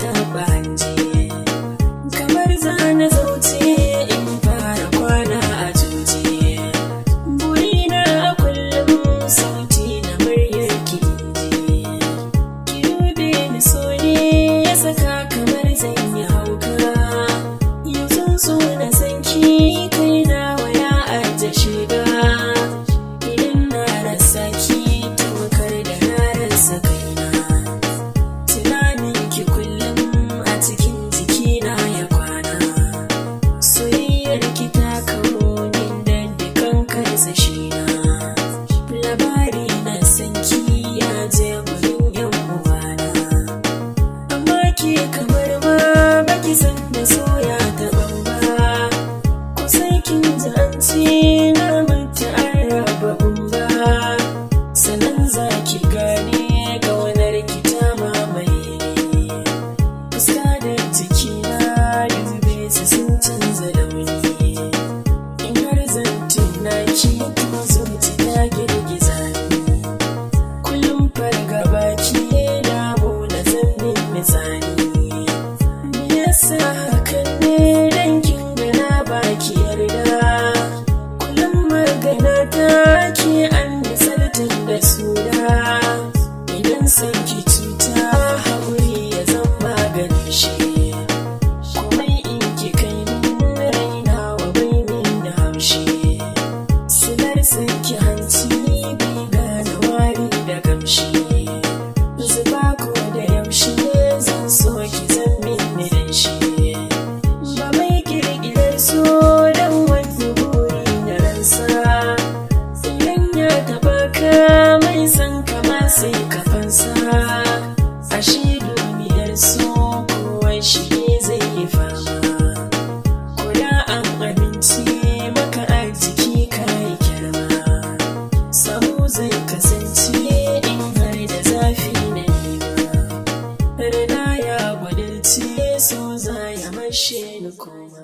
taɓa hanji, kamar zana zauce in fara kwana a juji. Burina a kullum sauti na muryar ki ji, ki dube ni so ne ya saka kamar zan yi hauka. Yanzu so na san ki kai na waya aje shiga, idan na rasa ki tamakar da na rasa kaina. Tunanin ki kullum a cikin jikina ya kwana, soyayyar ki ta kawo min da dukan karsashina. Labari na san ki ya je gurin yan uwana, amma ke kamar ma baki san da soya ta bamba. Ko sai kin ji an ce na mutu an raba bamba, sannan za ki gane ƙaunar ki ta mamaye ni. Fuska da jikina dube su sun canza launi, in har zan tuna ki to zuci ta girgiza ni. Kullum fargaba ki damu na zannin misali, me yasa hakan ne dan kin gana baki yarda. Kullum magana ta ke an misaltin da suna, idan san ki cuta haƙuri ya zan maganin shi. Komai in ki kai min raina wa bai min da haushi, silar san ki hanci bai gane wari da gamshi. Zuba ko da yaushe zan so ki zan min dan shi, ba mai kirkirar so dan wani buri na ransa. Idan ya taɓa ka mai san kama sai ka fansa, ashe duniyar so kowai shi zai yi fama. Koda an amince maka a jiki ka yi kyarma, samu zai kasance in har da zafi na nema. Rana ya gwadilce so za ya mashe ni koma.